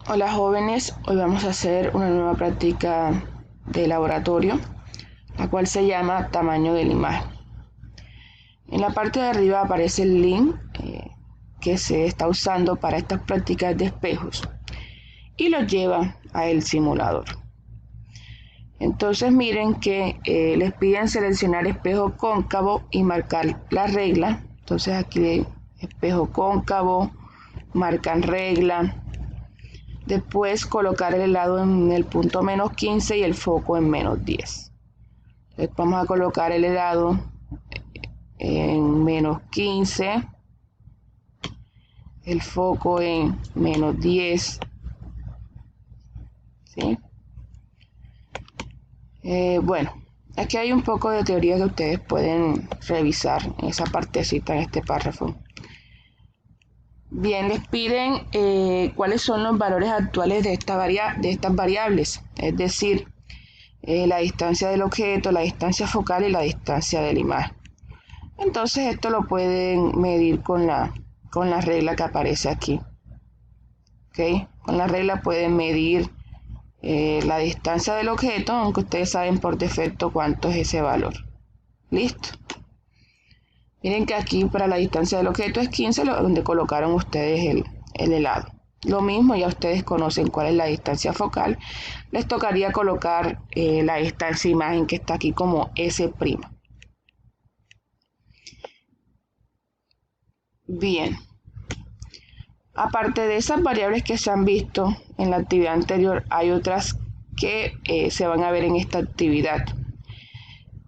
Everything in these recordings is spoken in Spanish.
Hola jóvenes, hoy vamos a hacer una nueva práctica de laboratorio, la cual se llama tamaño de la imagen. En la parte de arriba aparece el link que se está usando para estas prácticas de espejos y lo lleva a el simulador. Entonces miren que les piden seleccionar espejo cóncavo y marcar la regla. Entonces aquí espejo cóncavo, marcan regla. Después colocar el helado en el punto -15 y el foco en -10. Entonces vamos a colocar el helado en -15, el foco en -10, ¿sí? Bueno, aquí hay un poco de teoría que ustedes pueden revisar en esa partecita, en este párrafo. Bien, les piden cuáles son los valores actuales de estas variables, es decir, la distancia del objeto, la distancia focal y la distancia de la imagen. Entonces esto lo pueden medir con la regla que aparece aquí. ¿Okay? Con la regla pueden medir la distancia del objeto, aunque ustedes saben por defecto cuánto es ese valor. Listo. Miren que aquí para la distancia del objeto es 15, donde colocaron ustedes el helado. Lo mismo, ya ustedes conocen cuál es la distancia focal. Les tocaría colocar la distancia imagen que está aquí como S'. Bien. Aparte de esas variables que se han visto en la actividad anterior, hay otras que se van a ver en esta actividad.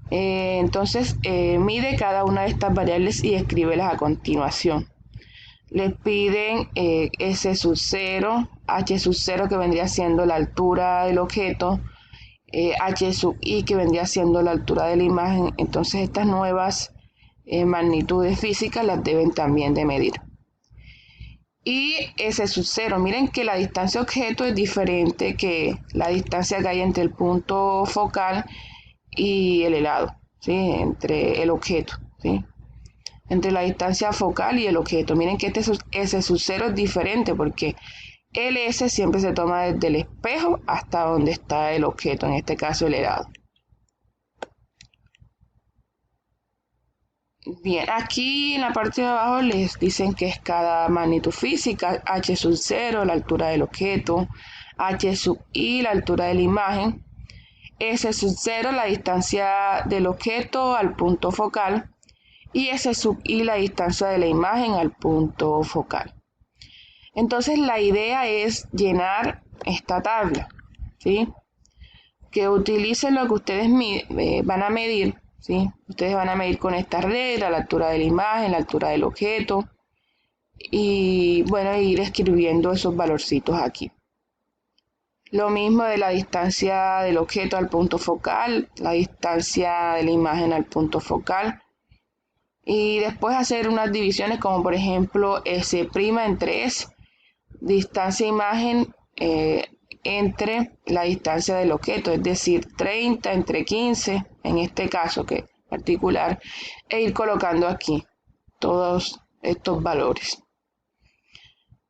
Entonces, mide cada una de estas variables y escríbelas a continuación. Les piden S⁻0, H⁻0 que vendría siendo la altura del objeto, H⁻I que vendría siendo la altura de la imagen. Entonces estas nuevas magnitudes físicas las deben también de medir. Y S⁻0, miren que la distancia objeto es diferente que la distancia que hay entre el punto focal y el helado, ¿sí? Entre el objeto, ¿sí? Entre la distancia focal y el objeto. Miren que este S⁻0 es diferente porque el S siempre se toma desde el espejo hasta donde está el objeto, en este caso el helado. Bien, aquí en la parte de abajo les dicen que es cada magnitud física, H⁻0, la altura del objeto, H⁻I, la altura de la imagen, S⁻0, la distancia del objeto al punto focal, y S⁻I, la distancia de la imagen al punto focal. Entonces la idea es llenar esta tabla, ¿sí? Que utilicen lo que ustedes van a medir, ¿sí? Ustedes van a medir con esta regla la altura de la imagen, la altura del objeto y bueno, ir escribiendo esos valorcitos aquí. Lo mismo de la distancia del objeto al punto focal, la distancia de la imagen al punto focal. Y después hacer unas divisiones como por ejemplo S' entre S, distancia imagen entre la distancia del objeto, es decir, 30 entre 15, en este caso que particular, e ir colocando aquí todos estos valores.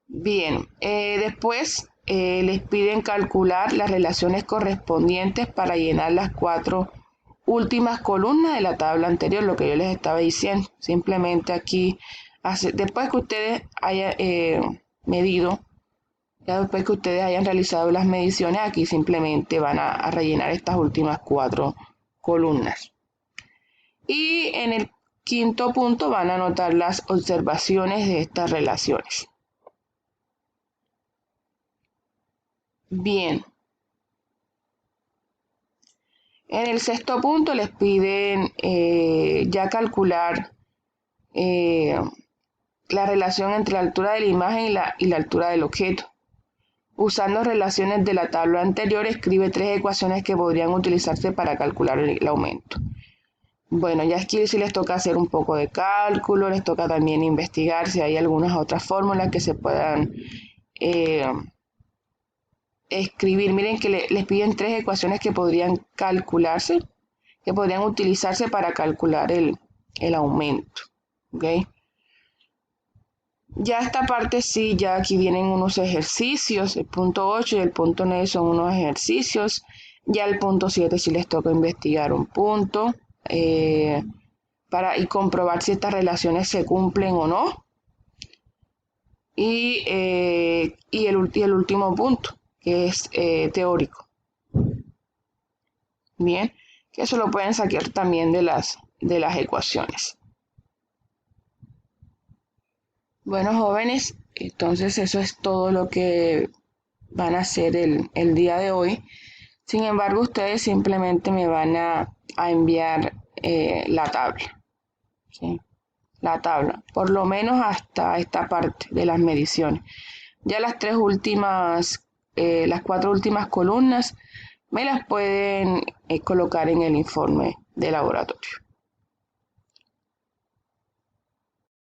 Bien, después les piden calcular las relaciones correspondientes para llenar las 4 últimas columnas de la tabla anterior, lo que yo les estaba diciendo. Simplemente aquí, después que ustedes hayan medido, ya después que ustedes hayan realizado las mediciones, aquí simplemente van a rellenar estas últimas 4 columnas. Y en el quinto punto van a anotar las observaciones de estas relaciones. Bien. En el sexto punto les piden ya calcular la relación entre la altura de la imagen y la altura del objeto. Usando relaciones de la tabla anterior, escribe 3 ecuaciones que podrían utilizarse para calcular el aumento. Bueno, ya aquí sí les toca hacer un poco de cálculo, les toca también investigar si hay algunas otras fórmulas que se puedan escribir. Miren que les piden 3 ecuaciones que podrían calcularse, que podrían utilizarse para calcular el aumento. ¿Okay? Ya esta parte sí, ya aquí vienen unos ejercicios, el punto 8 y el punto 9 son unos ejercicios, ya el punto 7 sí les toca investigar un punto para y comprobar si estas relaciones se cumplen o no. Y el último punto, que es teórico. Bien, que eso lo pueden sacar también de las ecuaciones. Bueno, jóvenes, entonces eso es todo lo que van a hacer el día de hoy. Sin embargo, ustedes simplemente me van a enviar la tabla, ¿sí? La tabla, por lo menos hasta esta parte de las mediciones. Ya las tres últimas, las cuatro últimas columnas me las pueden colocar en el informe de laboratorio.